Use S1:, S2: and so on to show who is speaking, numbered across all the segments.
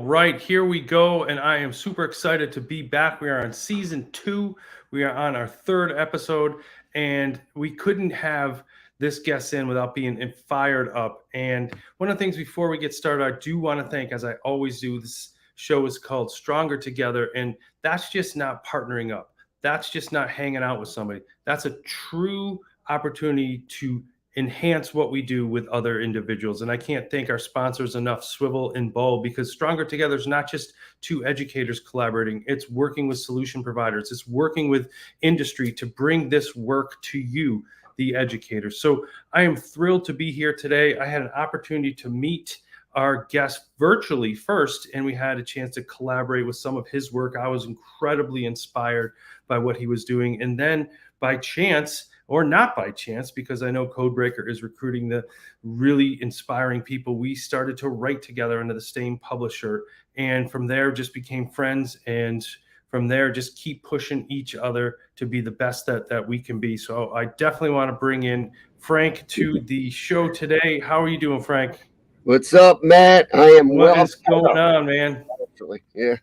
S1: right, here we go. And I am super excited to be back. We are on season 2. We are on our 3rd episode, and we couldn't have this guest in without being fired up. And one of the things before we get started, I do want to thank, as I always do, this show is called Stronger Together. And that's just not partnering up. That's just not hanging out with somebody. That's a true opportunity to enhance what we do with other individuals. And I can't thank our sponsors enough, Swivel and Bowl, because Stronger Together is not just two educators collaborating, it's working with solution providers, it's working with industry to bring this work to you, the educators. So I am thrilled to be here today. I had an opportunity to meet our guest virtually first, and we had a chance to collaborate with some of his work. I was incredibly inspired by what he was doing. And then by chance, or not by chance, because I know Codebreaker is recruiting the really inspiring people, we started to write together under the same publisher. And from there, just became friends. And from there, just keep pushing each other to be the best that we can be. So I definitely want to bring in Frank to the show today. How are you doing, Frank?
S2: What's up, Matt? I am
S1: What
S2: well.
S1: is going on, man?
S2: Actually, yeah.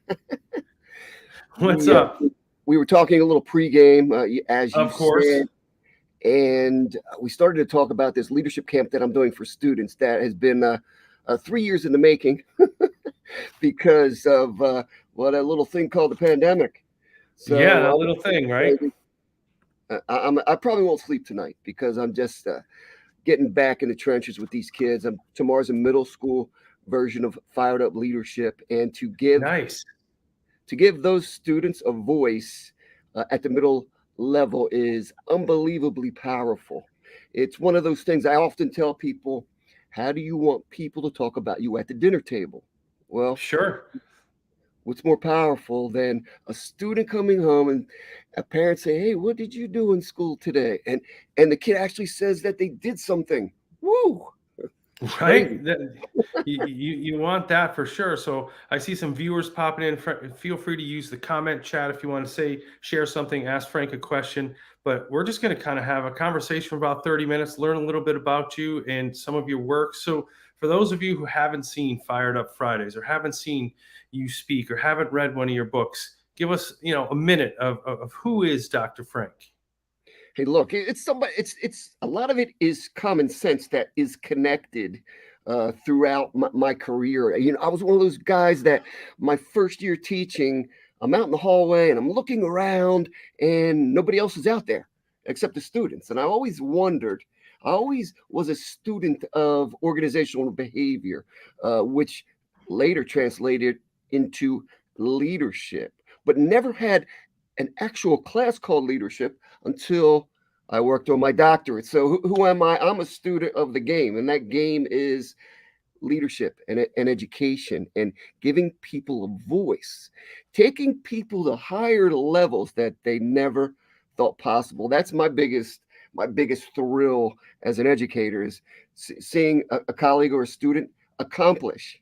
S1: What's up?
S2: We were talking a little pregame, as you
S1: Of course.
S2: said, and we started to talk about this leadership camp that I'm doing for students that has been 3 years in the making because of a little thing called the pandemic. So
S1: yeah, that little thing, right?
S2: I probably won't sleep tonight because I'm just getting back in the trenches with these kids. Tomorrow's a middle school version of Fired Up Leadership, and to give those students a voice at the middle level is unbelievably powerful. It's one of those things I often tell people, how do you want people to talk about you at the dinner table? Well,
S1: sure.
S2: What's more powerful than a student coming home and a parent say, hey, what did you do in school today? And the kid actually says that they did something. Woo!
S1: Right. You want that for sure. So I see some viewers popping in. Feel free to use the comment chat if you want to share something, ask Frank a question. But we're just going to kind of have a conversation for about 30 minutes, learn a little bit about you and some of your work. So for those of you who haven't seen Fired Up Fridays or haven't seen you speak or haven't read one of your books, give us, a minute of who is Dr. Frank.
S2: Hey, look, it's somebody. It's a lot of it is common sense that is connected throughout my career. I was one of those guys that my first year teaching, I'm out in the hallway and I'm looking around and nobody else is out there except the students. And I always wondered. I always was a student of organizational behavior, which later translated into leadership, but never had an actual class called leadership until I worked on my doctorate. So who am I? I'm a student of the game, and that game is leadership and education and giving people a voice, taking people to higher levels that they never thought possible. That's my biggest thrill as an educator is seeing a colleague or a student accomplish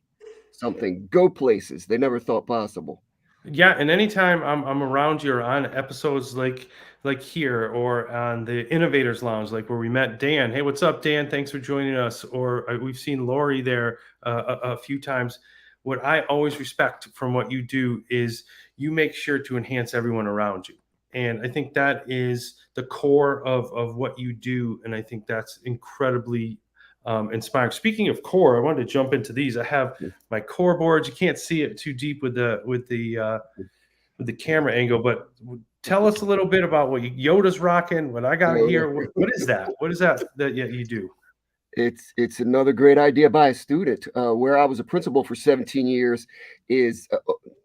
S2: something, go places they never thought possible.
S1: Yeah, and anytime I'm around you or on episodes like here or on the Innovators Lounge, like where we met Dan. Hey, what's up, Dan? Thanks for joining us. Or we've seen Lori there a few times. What I always respect from what you do is you make sure to enhance everyone around you. And I think that is the core of what you do. And I think that's incredibly inspiring. Speaking of core, I wanted to jump into these. I have my core boards. You can't see it too deep with the camera angle, but tell us a little bit about what Yoda's rocking. What I got here. What is that? What is that you do?
S2: It's another great idea by a student. Where I was a principal for 17 years is,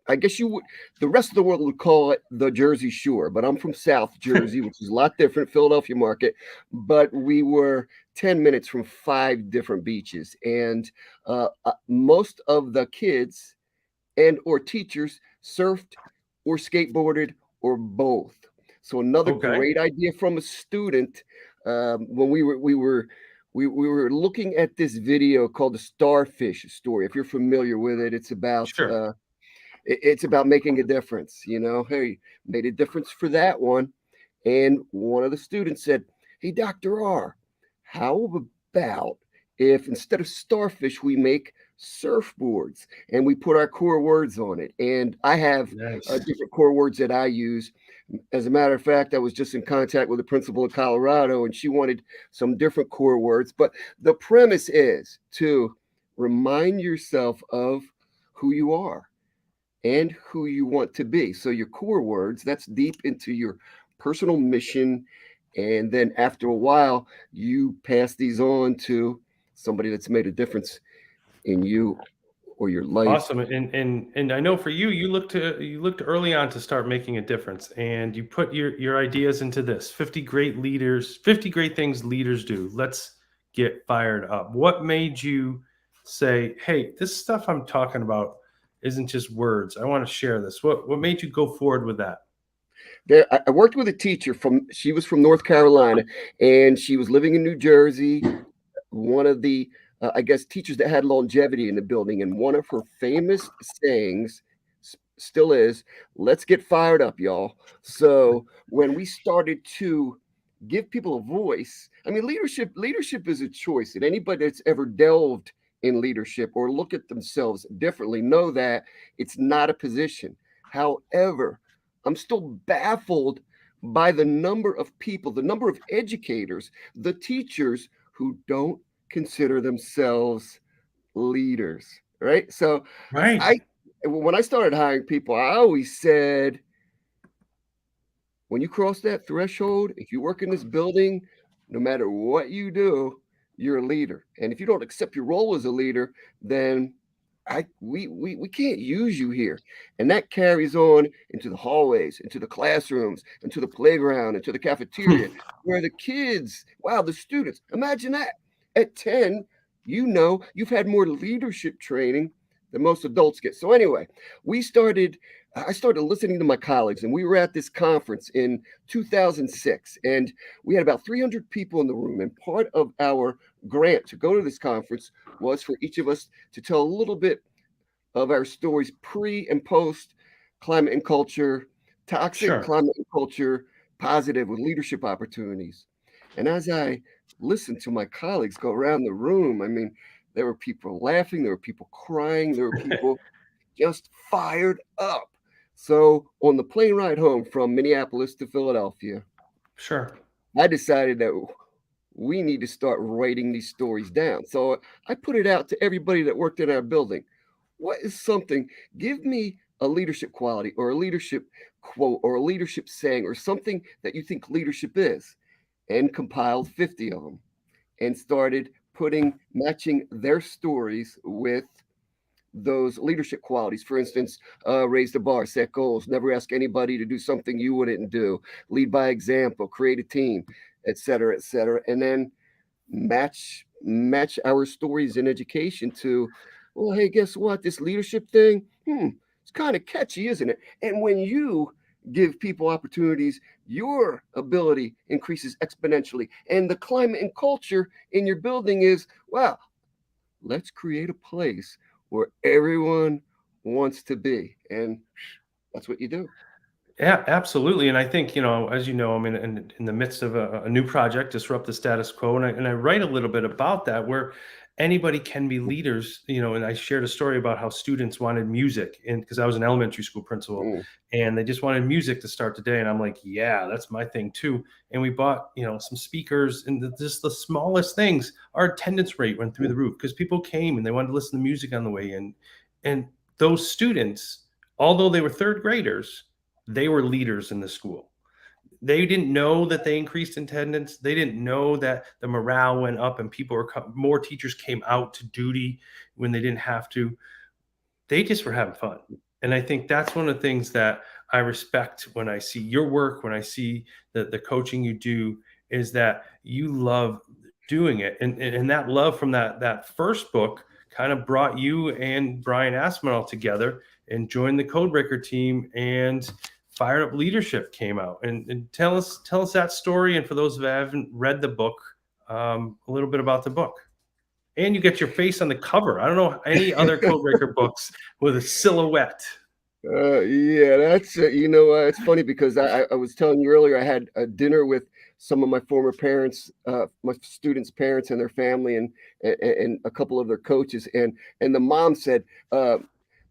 S2: I guess the rest of the world would call it the Jersey Shore, but I'm from South Jersey, which is a lot different, Philadelphia market. But we were 10 minutes from 5 different beaches, and most of the kids and or teachers surfed or skateboarded or both. So another great idea from a student. When we were looking at this video called the Starfish Story. If you're familiar with it, it's about it's about making a difference. Hey, made a difference for that one. And one of the students said, "Hey, Dr. R, how about if instead of starfish we make surfboards, and we put our core words on it. And I have
S1: Nice.
S2: different core words that I use. As a matter of fact, I was just in contact with the principal of Colorado, and she wanted some different core words. But the premise is to remind yourself of who you are and who you want to be. So your core words, that's deep into your personal mission. And then after a while, you pass these on to somebody that's made a difference in you or your life.
S1: Awesome. And I know for you, you looked early on to start making a difference, and you put your ideas into this 50 great leaders, 50 great things leaders do. Let's get fired up. What made you say, hey, this stuff I'm talking about isn't just words. I want to share this. What made you go forward with that?
S2: There, I worked with a teacher she was from North Carolina, and she was living in New Jersey. One of the, I guess, teachers that had longevity in the building. And one of her famous sayings still is, let's get fired up, y'all. So when we started to give people a voice, I mean, leadership is a choice. And anybody that's ever delved in leadership or look at themselves differently know that it's not a position. However, I'm still baffled by the number of people, the number of educators, the teachers who don't consider themselves leaders, right? So
S1: Right.
S2: I when I started hiring people, I always said, when you cross that threshold, if you work in this building, no matter what you do, you're a leader. And if you don't accept your role as a leader, then we can't use you here. And that carries on into the hallways, into the classrooms, into the playground, into the cafeteria, where the kids, wow, the students, imagine that. At 10, you've had more leadership training than most adults get. So anyway, I started listening to my colleagues, and we were at this conference in 2006, and we had about 300 people in the room. And part of our grant to go to this conference was for each of us to tell a little bit of our stories pre and post climate and culture, toxic
S1: Sure.
S2: climate and culture, positive with leadership opportunities. And as I listened to my colleagues go around the room, I mean, there were people laughing, there were people crying, there were people just fired up. So on the plane ride home from Minneapolis to Philadelphia,
S1: Sure.
S2: I decided that we need to start writing these stories down. So I put it out to everybody that worked in our building. What is something? Give me a leadership quality or a leadership quote or a leadership saying or something that you think leadership is, and compiled 50 of them and started matching their stories with those leadership qualities. For instance, raise the bar, set goals, never ask anybody to do something you wouldn't do, lead by example, create a team, et cetera, et cetera. And then match our stories in education to, well, hey, guess what? This leadership thing, it's kind of catchy, isn't it? And when you give people opportunities, your ability increases exponentially. And the climate and culture in your building is, wow, let's create a place where everyone wants to be. And that's what you do.
S1: Yeah, absolutely. And I think, as you know, I'm in the midst of a new project, Disrupt the Status Quo. And I write a little bit about that where anybody can be leaders, and I shared a story about how students wanted music. And because I was an elementary school principal
S2: Mm,
S1: and they just wanted music to start the day. And I'm like, yeah, that's my thing too. And we bought, some speakers and just the smallest things. Our attendance rate went through
S2: mm,
S1: the roof because people came and they wanted to listen to music on the way in. And those students, although they were third graders, they were leaders in the school. They didn't know that they increased attendance. They didn't know that the morale went up and more teachers came out to duty when they didn't have to. They just were having fun. And I think that's one of the things that I respect when I see your work, when I see the coaching you do, is that you love doing it. And that love from that first book kind of brought you and Brian Aspinall together and joined the Codebreaker team, and Fired Up Leadership came out. And tell us that story. And for those who haven't read the book, a little bit about the book. And you get your face on the cover. I don't know any other Codebreaker books with a silhouette.
S2: Yeah, that's it's funny because I was telling you earlier I had a dinner with some of my former parents, my students' parents and their family, and a couple of their coaches, and the mom said,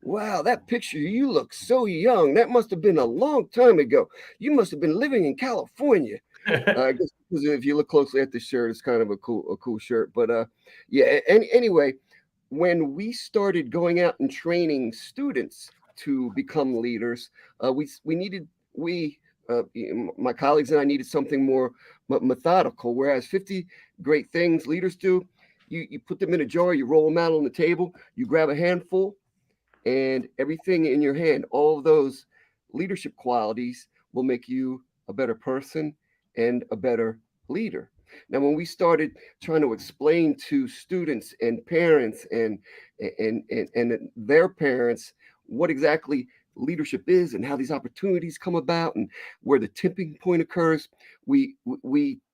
S2: "Wow, that picture, you look so young. That must have been a long time ago. You must have been living in California." I guess because if you look closely at the shirt, it's kind of a cool shirt. But yeah. Anyway, when we started going out and training students to become leaders, we needed we my colleagues and I needed something more methodical. Whereas 50 great things leaders do, you put them in a jar, you roll them out on the table, you grab a handful, and everything in your hand, all of those leadership qualities will make you a better person and a better leader. Now, when we started trying to explain to students and parents and their parents what exactly leadership is and how these opportunities come about and where the tipping point occurs, we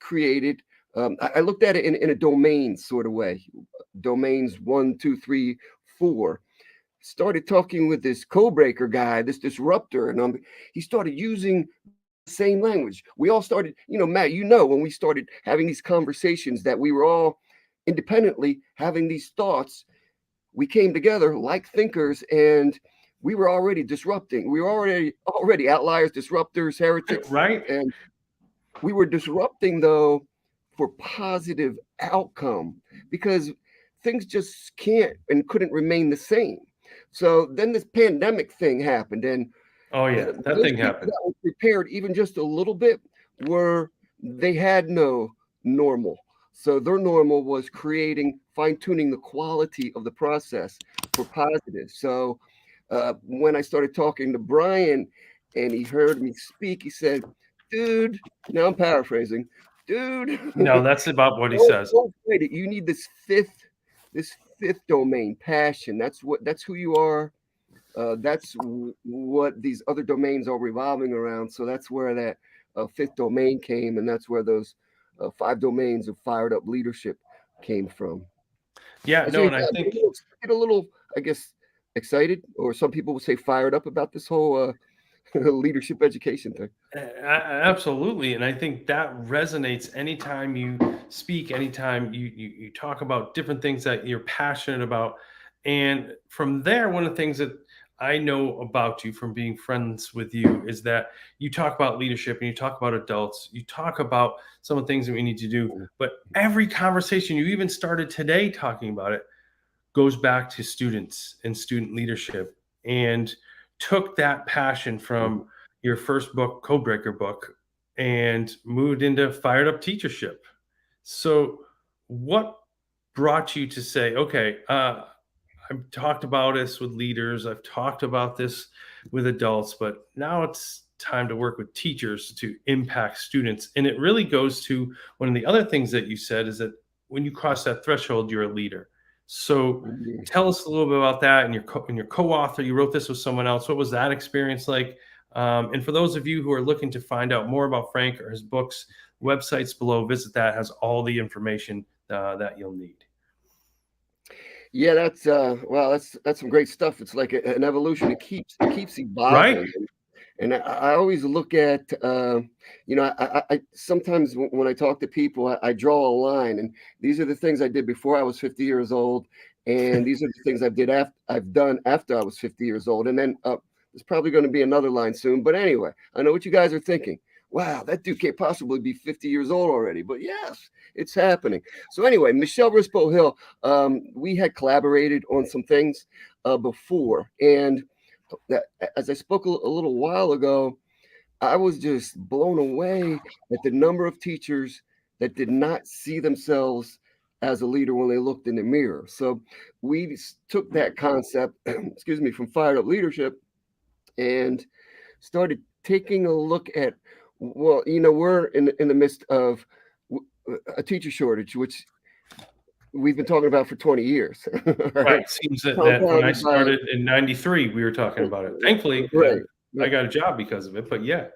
S2: created. I looked at it in a domain sort of way, domains 1, 2, 3, 4. Started talking with this co-breaker guy, this disruptor, and he started using the same language. We all started, Matt, when we started having these conversations that we were all independently having these thoughts, we came together like thinkers, and we were already disrupting. We were already outliers, disruptors, heretics,
S1: Right?
S2: and we were disrupting though for positive outcome because things just can't and couldn't remain the same. So then this pandemic thing happened, and
S1: Oh yeah, that
S2: those
S1: thing
S2: people
S1: happened.
S2: that were prepared even just a little bit were they had no normal. So their normal was creating, fine tuning the quality of the process for positive. So when I started talking to Brian and he heard me speak, he said, "Dude," now I'm paraphrasing, "Dude,
S1: No, that's about what he
S2: don't,
S1: says.
S2: don't fight it. You need this fifth domain, passion. That's who you are. What these other domains are revolving around. So that's where that fifth domain came, and that's where those 5 domains of fired up leadership came from.
S1: Yeah,
S2: I see
S1: no,
S2: you
S1: and I think
S2: get a little, I guess, excited, or some people would say fired up about this whole leadership education thing.
S1: absolutely, and I think that resonates anytime you speak, anytime you talk about different things that you're passionate about, and from there, one of the things that I know about you from being friends with you is that you talk about leadership and you talk about adults, you talk about some of the things that we need to do, but every conversation you even started today talking about it goes back to students and student leadership and took that passion from your first book, Codebreaker book, and moved into Fired Up Teachership. So, what brought you to say, okay, I've talked about this with leaders, I've talked about this with adults, but now it's time to work with teachers to impact students? And it really goes to one of the other things that you said is that when you cross that threshold, you're a leader. So
S2: Mhm.
S1: tell us a little bit about that. And your co-author, you wrote this with someone else. What was that experience like? And for those of you who are looking to find out more about Frank or his books, websites below, visit that, has all the information that you'll need.
S2: Yeah, that's wow, that's some great stuff. It's like an evolution. It keeps
S1: Right?
S2: evolving. And I always look at, I sometimes when I talk to people, I draw a line, and these are the things I did before I was 50 years old, and these are the things I've done after I was 50 years old, and then there's probably going to be another line soon. But anyway, I know what you guys are thinking. Wow, that dude can't possibly be 50 years old already. But yes, it's happening. So anyway, Michelle Rispo Hill, we had collaborated on some things before, and that as I spoke a little while ago, I was just blown away at the number of teachers that did not see themselves as a leader when they looked in the mirror. So we took that concept, excuse me, from fired up leadership and started taking a look at, well, we're in the midst of a teacher shortage, which we've been talking about for 20 years,
S1: Right.
S2: right?
S1: Seems that when I
S2: Compounded by,
S1: started in '93, we were talking about it. Thankfully,
S2: right.
S1: I got a job because of it, but yeah.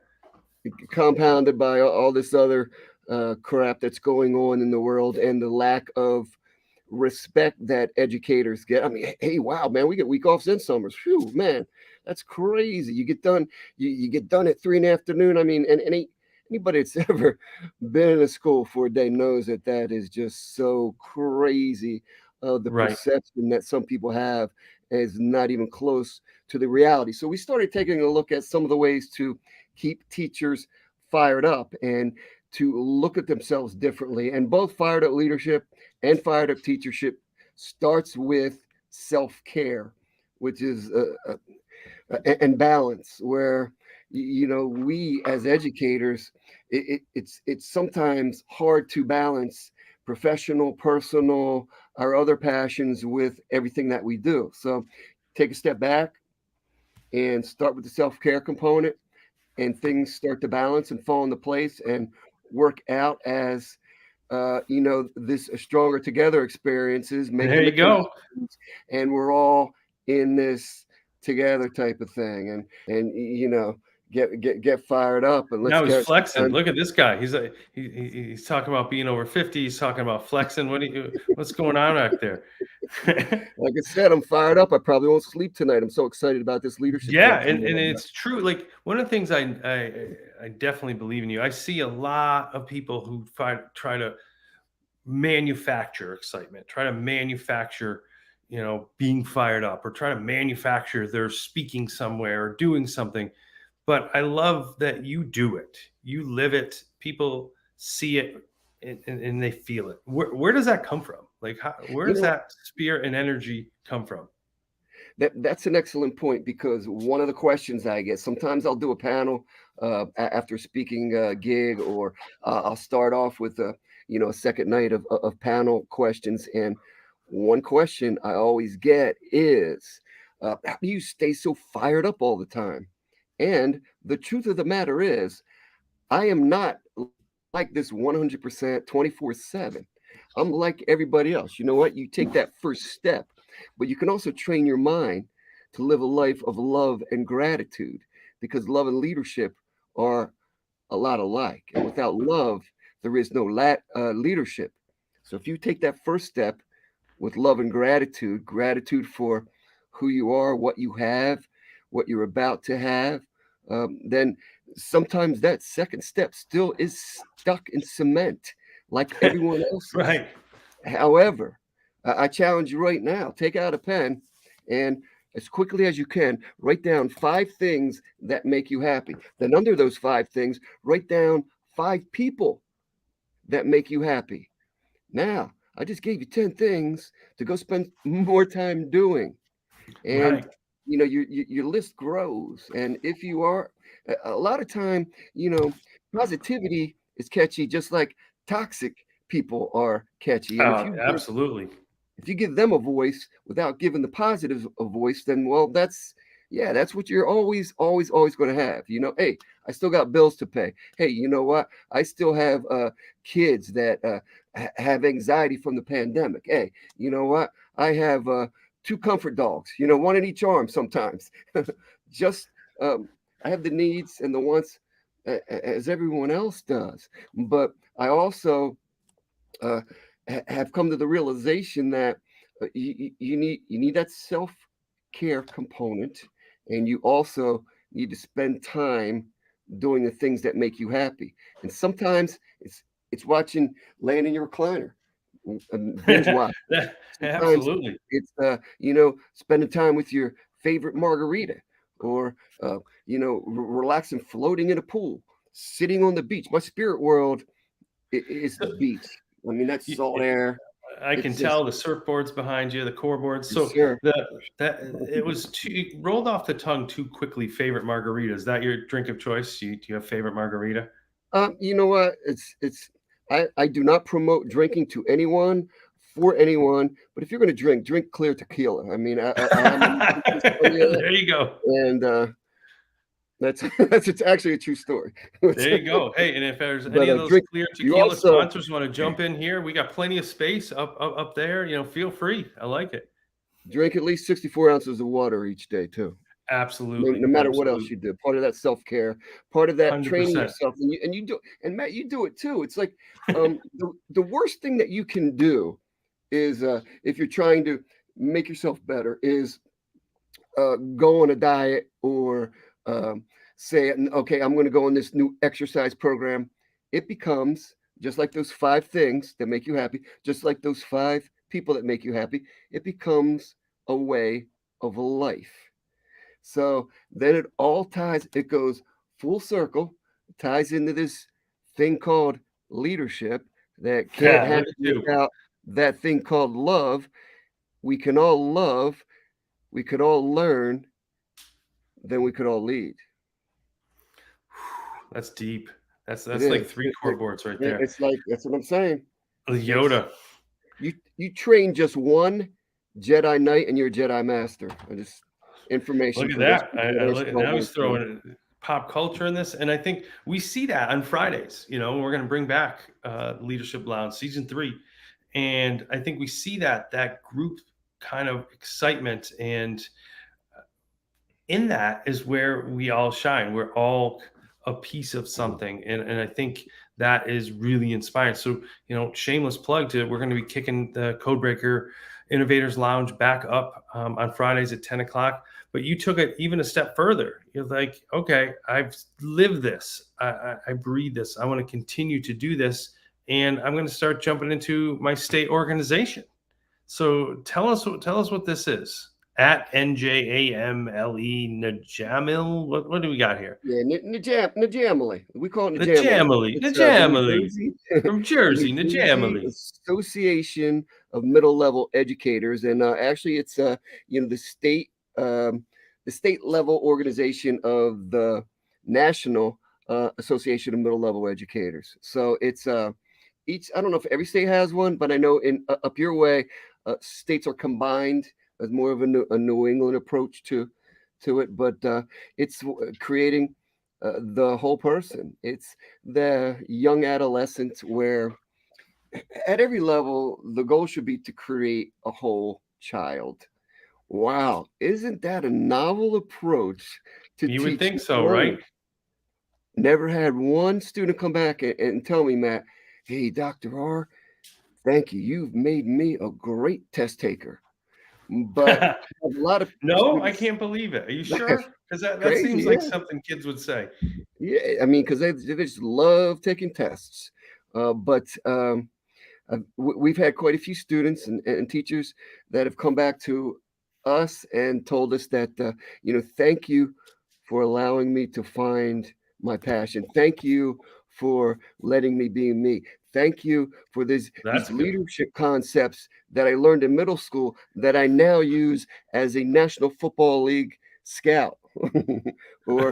S2: Compounded by all this other crap that's going on in the world and the lack of respect that educators get. I mean, hey, wow, man, we get week offs and summers. Phew, man, that's crazy. You get done, you get done at 3 in the afternoon. I mean, and anybody that's ever been in a school for a day knows that that is just so crazy. The
S1: Right.
S2: perception that some people have is not even close to the reality. So we started taking a look at some of the ways to keep teachers fired up and to look at themselves differently. And both fired up leadership and fired up teachership starts with self-care, which is and balance, where we as educators, it's sometimes hard to balance professional, personal, our other passions with everything that we do. So take a step back and start with the self-care component, and things start to balance and fall into place and work out as this stronger together experiences,
S1: There
S2: making the
S1: you go.
S2: connections, and we're all in this together type of thing, and get fired up, and let's
S1: Now he's
S2: get
S1: flexing.
S2: done.
S1: Look at this guy. He's talking about being over 50. He's talking about flexing. What's going on out there?
S2: Like I said, I'm fired up. I probably won't sleep tonight. I'm so excited about this leadership
S1: Yeah,
S2: talk
S1: and
S2: tomorrow.
S1: it's true. Like one of the things I definitely believe in you. I see a lot of people who try to manufacture excitement, try to manufacture, being fired up, or try to manufacture their speaking somewhere or doing something. But I love that you do it. You live it. People see it, and they feel it. Where does that come from? Like, where
S2: You
S1: does
S2: know,
S1: that spirit and energy come from?
S2: that's an excellent point, because one of the questions I get, sometimes I'll do a panel after a speaking gig, or I'll start off with a second night of panel questions, and one question I always get is, how do you stay so fired up all the time? And the truth of the matter is, I am not like this 100% 24/7. I'm like everybody else. You know what? You take that first step, but you can also train your mind to live a life of love and gratitude, because love and leadership are a lot alike. And without love, there is no leadership. So if you take that first step with love and gratitude, gratitude for who you are, what you have, what you're about to have, then sometimes that second step still is stuck in cement like everyone else's.
S1: Right.
S2: However, I challenge you right now, take out a pen and as quickly as you can, write down 5 things that make you happy. Then, under those 5 things, write down 5 people that make you happy. Now, I just gave you 10 things to go spend more time doing. And
S1: Right.
S2: your list grows. And if you are a lot of time, positivity is catchy, just like toxic people are catchy. And
S1: Absolutely.
S2: if you give them a voice without giving the positives a voice, then well, that's what you're always going to have. Hey, I still got bills to pay. Hey, you know what? I still have kids that have anxiety from the pandemic. Hey, you know what? I have 2 comfort dogs. One in each arm sometimes. Just I have the needs and the wants as everyone else does, but I also uh, have come to the realization that you need that self care component, and you also need to spend time doing the things that make you happy. And sometimes it's watching, laying in your recliner, binge watch. Sometimes
S1: Absolutely.
S2: it's spending time with your favorite margarita, or relaxing, floating in a pool, sitting on the beach. My spirit world is the
S1: So,
S2: beach. I mean, that's
S1: y-
S2: salt air.
S1: I can
S2: It's just,
S1: tell the surfboards behind you, the core boards.
S2: yes,
S1: So
S2: sir.
S1: that it was it rolled off the tongue too quickly. Favorite margarita, is that your drink of choice? Do you have favorite margarita?
S2: You know what? I do not promote drinking to anyone, for anyone. But if you're going to drink clear tequila. I mean, I am a Sommelier,
S1: There you go.
S2: and that's it's actually a true story.
S1: There you go. Hey, and if there's any
S2: But
S1: of those
S2: drink.
S1: clear
S2: You
S1: tequila
S2: also
S1: sponsors want to jump in here, we got plenty of space up there. Feel free. I like it.
S2: drink at least 64 ounces of water each day too. No,
S1: Absolutely.
S2: no matter what else
S1: Absolutely.
S2: you do, part of that self-care, part of that training
S1: 100%.
S2: yourself, and you do, and Matt, you do it too. It's like the worst thing that you can do is if you're trying to make yourself better, is go on a diet or say, okay, I'm going to go on this new exercise program. It becomes just like those five things that make you happy, just like those five people that make you happy. It becomes a way of life. So then it all ties, it goes full circle, ties into this thing called leadership that can't
S1: Yeah, look
S2: happen
S1: at you.
S2: without that thing called love. We can all love, we could all learn, then we could all lead.
S1: That's deep. That's
S2: It
S1: that's like
S2: is.
S1: three chords right there.
S2: It's like that's what I'm saying. It's
S1: Yoda.
S2: you train just one Jedi Knight and you're a Jedi Master. I just information
S1: Look at
S2: for those
S1: that.
S2: people that are
S1: Look,
S2: still
S1: now he's
S2: listening.
S1: throwing pop culture in this, and I think we see that on Fridays. We're going to bring back Leadership Lounge season 3, and I think we see that group kind of excitement, and in that is where we all shine. We're all a piece of something, and I think that is really inspiring. So, shameless plug to we're going to be kicking the Codebreaker Innovators Lounge back up on Fridays at 10 o'clock. But you took it even a step further. You're like, okay, I've lived this. I breathe this. I want to continue to do this, and I'm going to start jumping into my state organization. So tell us what this is. At NJAMLE Najamil. What do we got here?
S2: Yeah, Najamily. We call it Najamily.
S1: Najamili.
S2: It's the New
S1: Najamili.
S2: Jersey,
S1: From
S2: the
S1: Jersey.
S2: New Jersey
S1: Najamili.
S2: Association of Middle Level Educators, and actually, it's the state level organization of the National Association of Middle Level Educators. So it's each. I don't know if every state has one, but I know in up your way, states are combined as more of a New England approach to it, but it's creating the whole person. It's the young adolescent where at every level, the goal should be to create a whole child. Wow, isn't that a novel approach to
S1: You would
S2: teaching
S1: think so,
S2: learning?
S1: right?
S2: Never had one student come back and tell me, Matt, hey, Dr. R, thank you. You've made me a great test taker. But a lot of
S1: No, I
S2: students,
S1: can't believe it. Are you sure? Because that
S2: crazy,
S1: seems like
S2: yeah.
S1: something kids would say.
S2: Yeah, I mean, because they just love taking tests. But we've had quite a few students and teachers that have come back to us and told us that, thank you for allowing me to find my passion. Thank you for letting me be me. Thank you for these
S1: That's good.
S2: leadership concepts that I learned in middle school that I now use as a National Football League scout or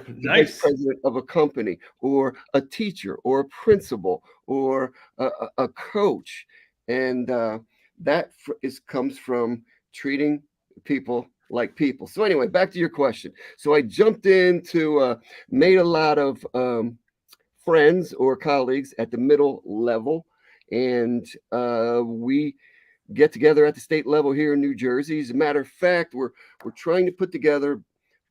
S2: the vice
S1: Nice.
S2: president of a company or a teacher or a principal or a coach. And that comes from treating people like people. So anyway, back to your question. So I jumped into made a lot of friends or colleagues at the middle level, and we get together at the state level here in New Jersey. As a matter of fact, we're trying to put together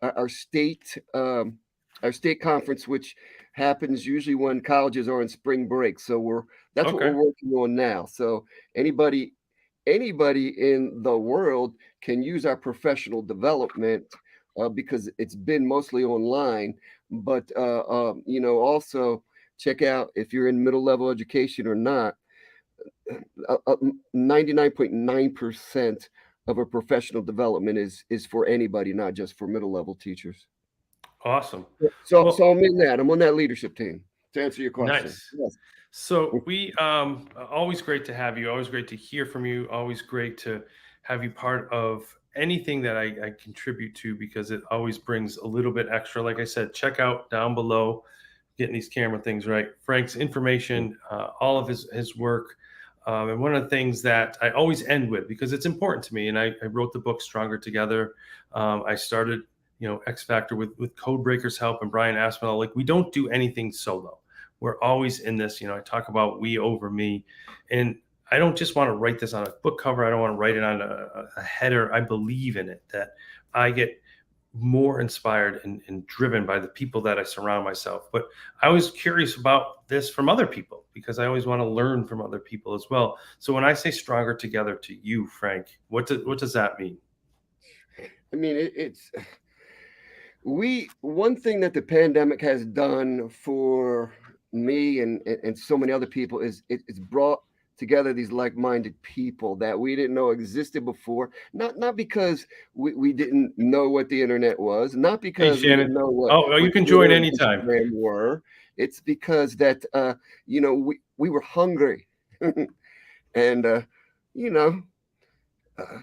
S2: our state our state conference, which happens usually when colleges are on spring break. So that's what we're
S1: Okay.
S2: working on now. So anybody anybody in the world can use our professional development because it's been mostly online. But also check out if you're in middle level education or not. 99.9% of a professional development is for anybody, not just for middle level teachers.
S1: Awesome.
S2: Yeah. So
S1: Well,
S2: I'm in that. I'm on that leadership team to answer your question.
S1: nice.
S2: Yes.
S1: So we always great to have you. Always great to hear from you. Always great to have you part of anything that I contribute to because it always brings a little bit extra. Like I said, check out down below, getting these camera things right. Frank's information, all of his work, and one of the things that I always end with because it's important to me. And I wrote the book Stronger Together. I started X Factor with Codebreaker's help and Brian Aspinall. Like we don't do anything solo. We're always in this. I talk about we over me, and I don't just want to write this on a book cover. I don't want to write it on a header. I believe in it that I get more inspired and driven by the people that I surround myself. But I was curious about this from other people. because I always want to learn from other people as well. So when I say stronger together to you, Frank, what does that mean?
S2: I mean, it's one thing that the pandemic has done for me and so many other people is it's brought together these like-minded people that we didn't know existed before. Not because we didn't know what the internet was, not
S1: Hey,
S2: because we
S1: Shannon.
S2: didn't know
S1: Oh, you
S2: what
S1: can join
S2: Twitter and
S1: anytime.
S2: Instagram were. It's because that we were hungry, and you know uh,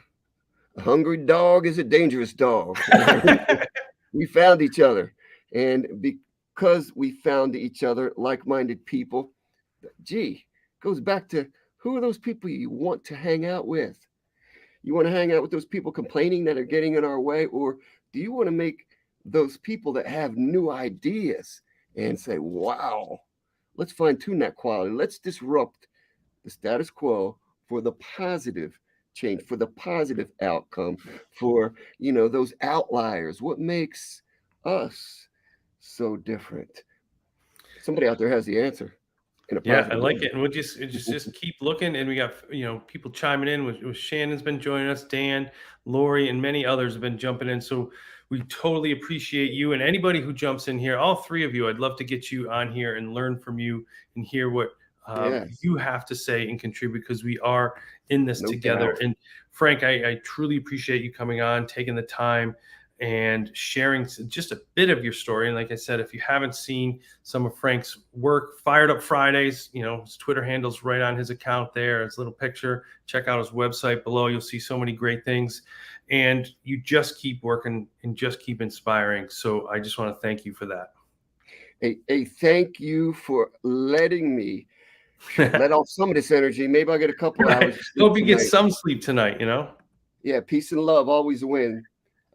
S2: a hungry dog is a dangerous dog. We found each other. And because we found each other, like minded people, gee, goes back to who are those people you want to hang out with? You want to hang out with those people complaining that are getting in our way? Or do you want to make those people that have new ideas and say, wow, let's fine tune that quality? Let's disrupt the status quo for the positive change, for the positive outcome, for those outliers. What makes us so different? Somebody out there has the answer in a
S1: Yeah, I
S2: positive
S1: like
S2: way.
S1: it. And we'll just keep looking. And we got, people chiming in with Shannon's been joining us, Dan, Lori, and many others have been jumping in. So we totally appreciate you and anybody who jumps in here. All three of you, I'd love to get you on here and learn from you and hear what
S2: Yes,
S1: you have to say and contribute, because we are in this
S2: no
S1: together.
S2: doubt.
S1: And Frank, I truly appreciate you coming on, taking the time and sharing just a bit of your story. And like I said, if you haven't seen some of Frank's work, Fired Up Fridays, his Twitter handle's right on his account there, his little picture. Check out his website below. You'll see so many great things. And you just keep working and just keep inspiring. So I just want to thank you for that.
S2: A thank you for letting me let off some of this energy. Maybe I'll get a couple hours
S1: Right.
S2: of sleep
S1: Hope you get
S2: tonight.
S1: some sleep tonight.
S2: Yeah, peace and love always win.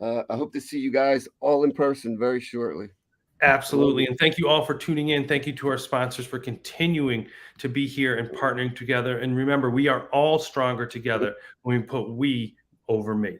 S2: I hope to see you guys all in person very shortly. Love
S1: Absolutely.
S2: you.
S1: And thank you all for tuning in. Thank you to our sponsors for continuing to be here and partnering together. And remember, we are all stronger together when we put we over me.